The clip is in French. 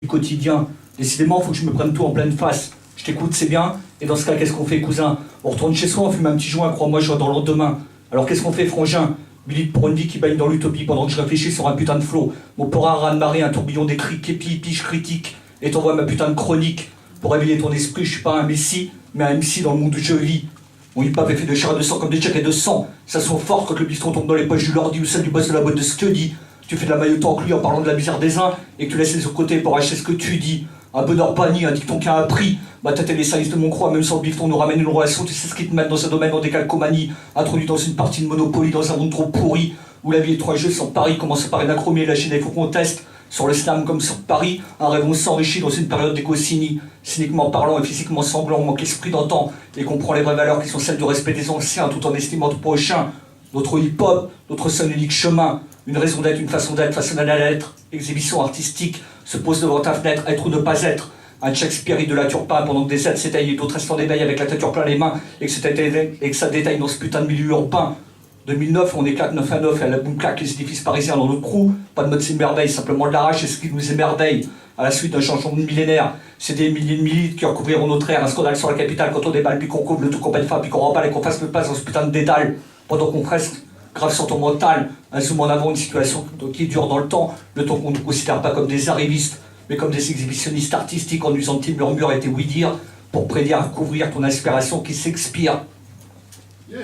du quotidien. Décidément, faut que je me prenne tout en pleine face. Je t'écoute, c'est bien. Et dans ce cas, qu'est-ce qu'on fait, cousin? On retourne chez soi, on fume un petit joint, crois-moi, je vois dans le lendemain. Alors qu'est-ce qu'on fait, frangin? Milite pour une vie qui baigne dans l'utopie pendant que je réfléchis sur un putain de flot. Mon port à raz-de-marée, un tourbillon d'écrits, képi, je critique. Et t'envoies ma putain de chronique. Pour réveiller ton esprit, je suis pas un messie, mais un MC dans le monde où je vis. Mon hip-hop est fait de chair et de sang comme des jackets de sang. Ça sonne fort quand le bistron tombe dans les poches du lordi ou celle du boss de la boîte de Scuddy. Tu fais de la maille autant que lui en parlant de la misère des uns et que tu laisses les autres côtés pour acheter ce que tu dis. Un bonheur banni, un dicton qui a un prix. Ma tête et les saillies de mon croix, même sans le bifton, nous ramènent une relation. Tu sais ce qui te mène dans un domaine en décalcomanie. Introduit dans une partie de Monopoly, dans un monde trop pourri. Où la vie est trois jeux sans Paris, commence par une acromie et la Chine, il faut qu'on teste. Sur le slam comme sur Paris, un rêve on s'enrichit dans une période d'écocini. Cyniquement parlant et physiquement sanglant, on manque l'esprit d'antan et comprend les vraies valeurs qui sont celles du respect des anciens tout en estimant tout prochain. Notre hip-hop, notre seul unique chemin. Une raison d'être, une façon d'être, façonnée à l'être. Exhibition artistique, se pose devant ta fenêtre, être ou ne pas être. Un Shakespeare de la turpa pendant que des aides s'éteignent et d'autres restent en éveil avec la teinture plein les mains et que ça détaille dans ce putain de milieu urbain. 2009, on éclate 9 à 9 et à la boum claque les édifices parisiens dans notre crew. Pas de mode c'est merveille, simplement de l'arrache et ce qui nous émerveille. À la suite d'un changement de millénaire, c'est des milliers de milites qui recouvriront notre ère. Un scandale sur la capitale quand on déballe, puis qu'on couvre le tout qu'on pas, puis qu'on remballe et qu'on fasse le pas dans ce putain de dédale. Pendant qu'on reste grave sur ton mental, un zoom en avant, une situation qui dure dans le temps qu'on ne considère pas comme des arrivistes, mais comme des exhibitionnistes artistiques en usant de type murmure et tes oui-dire pour prédire, couvrir ton inspiration qui s'expire. Yeah.